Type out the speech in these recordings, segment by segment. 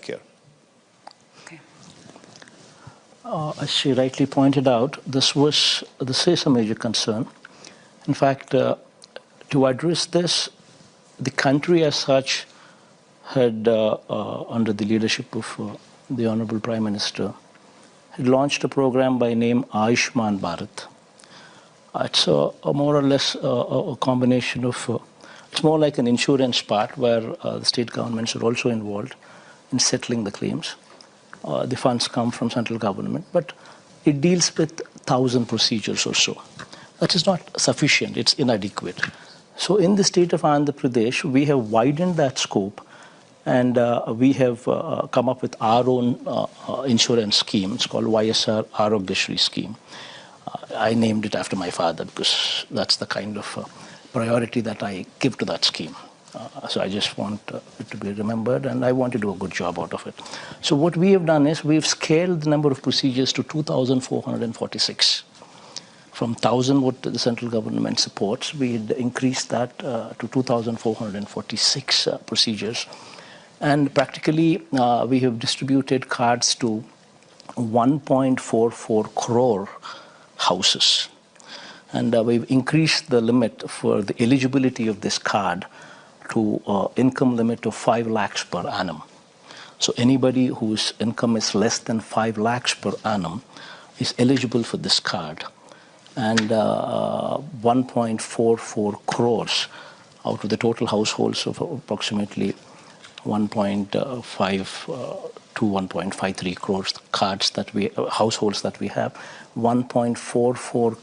care. Okay. As she rightly pointed out, this is a major concern. In fact, to address this, the country as such had, under the leadership of the Honorable Prime Minister, had launched a program by name Ayushman Bharat. It's a more or less a combination of, it's more like an insurance part where the state governments are also involved in settling the claims. The funds come from central government, but it deals with 1,000 procedures or so. That is not sufficient, it's inadequate. So in the state of Andhra Pradesh, we have widened that scope and we have come up with our own insurance scheme. It's called YSR Arogyashri scheme. I named it after my father because that's the kind of priority that I give to that scheme. So I just want it to be remembered, and I want to do a good job out of it. So what we have done is we've scaled the number of procedures to 2,446. From 1,000 what the central government supports, we had increased that to 2,446 procedures. And practically we have distributed cards to 1.44 crore houses. And we've increased the limit for the eligibility of this card to income limit of 5 lakhs per annum. So anybody whose income is less than 5 lakhs per annum is eligible for this card. And 1.44 crores out of the total households of approximately 1.5 to 1.53 crores cards that households that we have, 1.44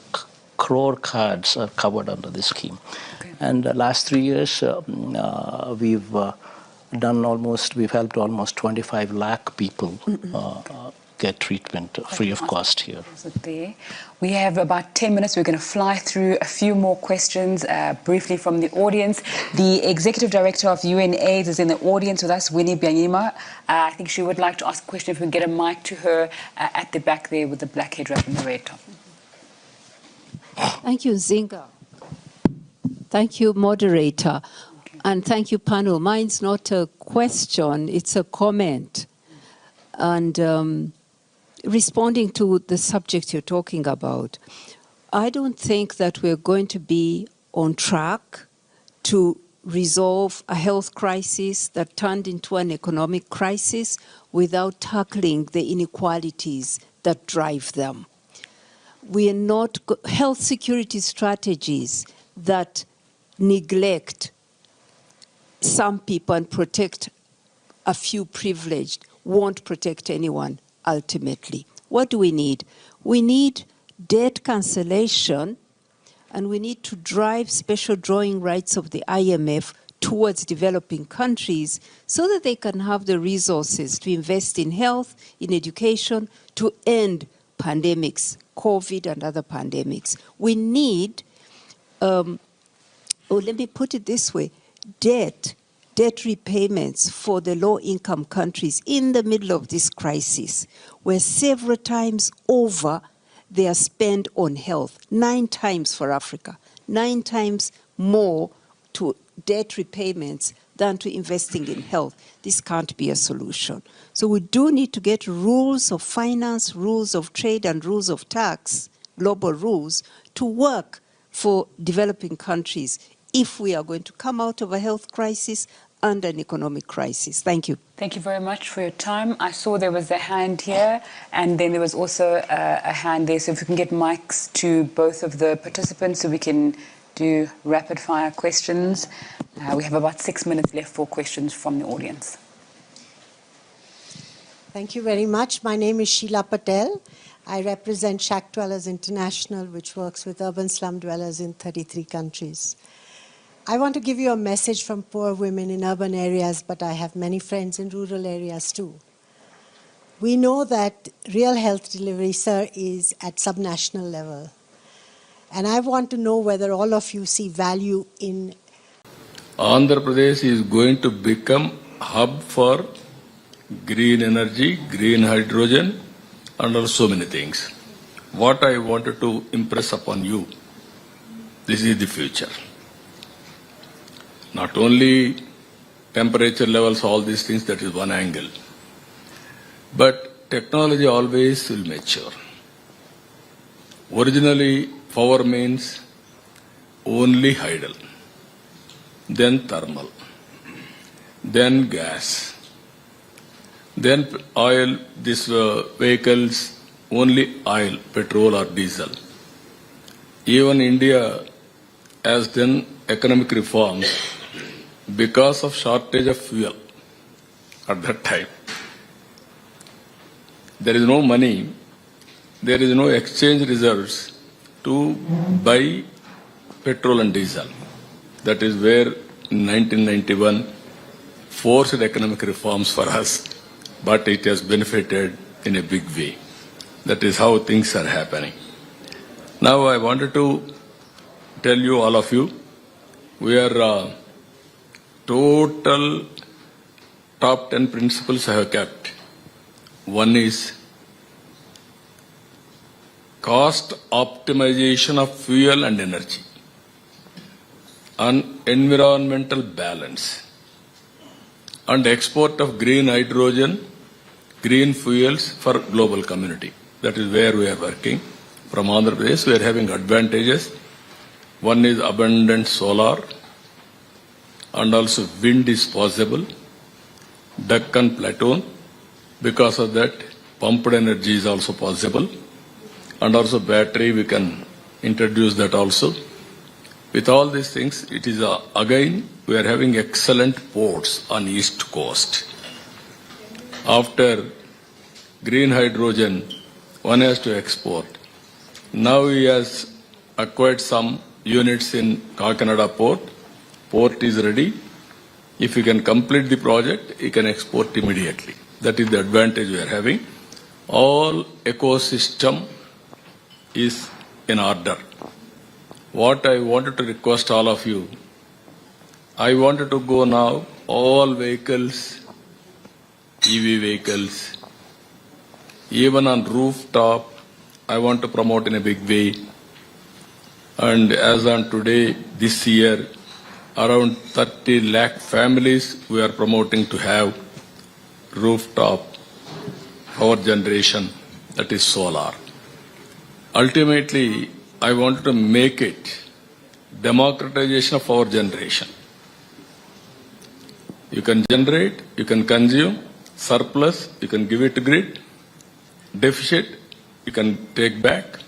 crore cards are covered under this scheme. Okay. And last 3 years, we've helped almost 25 lakh people get treatment free of cost here. We have about 10 minutes. We're going to fly through a few more questions briefly from the audience. The Executive Director of UNAIDS is in the audience with us, Winnie Byanyima. I think she would like to ask a question. If we can get a mic to her at the back there with the black head wrap and the red top. Thank you, Zinga. Thank you, moderator. Okay. And thank you, panel. Mine's not a question, it's a comment. And responding to the subject you're talking about, I don't think that we're going to be on track to resolve a health crisis that turned into an economic crisis without tackling the inequalities that drive them. We are not health security strategies that neglect some people and protect a few privileged won't protect anyone ultimately. What do we need? We need debt cancellation, and we need to drive special drawing rights of the IMF towards developing countries so that they can have the resources to invest in health, in education, to end pandemics, COVID and other pandemics. We need, let me put it this way, debt repayments for the low-income countries in the middle of this crisis, where several times over they are spent on health, 9 times for Africa, 9 times more to debt repayments than to investing in health. This can't be a solution. So we do need to get rules of finance, rules of trade, and rules of tax, global rules, to work for developing countries if we are going to come out of a health crisis and an economic crisis. Thank you. Thank you very much for your time. I saw there was a hand here, and then there was also a hand there. So if we can get mics to both of the participants so we can do rapid fire questions. We have about 6 minutes left for questions from the audience. Thank you very much. My name is Sheila Patel. I represent Shack Dwellers International, which works with urban slum dwellers in 33 countries. I want to give you a message from poor women in urban areas, but I have many friends in rural areas too. We know that real health delivery, sir, is at subnational level. And I want to know whether all of you see value in... Andhra Pradesh is going to become a hub for green energy, green hydrogen, and so many things. What I wanted to impress upon you, this is the future. Not only temperature levels, all these things, that is one angle. But technology always will mature. Originally, power means only hydel, then thermal, then gas, then oil, these vehicles, only oil, petrol or diesel. Even India has done economic reforms because of shortage of fuel at that time. There is no money, there is no exchange reserves to buy petrol and diesel. That is where in 1991 forced economic reforms for us, but it has benefited in a big way. That is how things are happening. Now I wanted to tell you, all of you, we are total top 10 principles I have kept. One is cost optimization of fuel and energy, and environmental balance, and export of green hydrogen, green fuels for global community. That is where we are working. From Andhra Pradesh, we are having advantages. One is abundant solar, and also wind is possible. Deccan Plateau, because of that, pumped energy is also possible. And also battery, we can introduce that also. With all these things, it is again, we are having excellent ports on East Coast. After green hydrogen, one has to export. Now he has acquired some units in Kakinada port. Port is ready. If he can complete the project, he can export immediately. That is the advantage we are having. All ecosystem is in order. What I wanted to request all of you, I wanted to go now, all vehicles, EV vehicles, even on rooftop, I want to promote in a big way. And as on today, this year, around 30 lakh families we are promoting to have rooftop power generation, that is solar. Ultimately, I wanted to make it democratization of power generation. You can generate, you can consume, surplus, you can give it to grid, deficit, you can take back,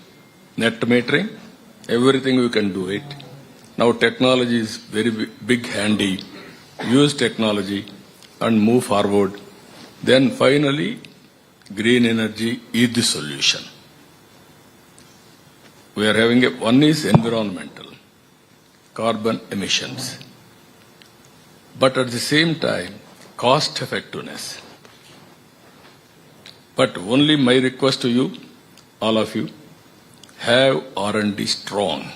net metering, everything we can do it. Now technology is very big handy. Use technology and move forward. Then finally, green energy is the solution. We are having one is environmental, carbon emissions. But at the same time, cost effectiveness. But only my request to you, all of you, have R&D strong.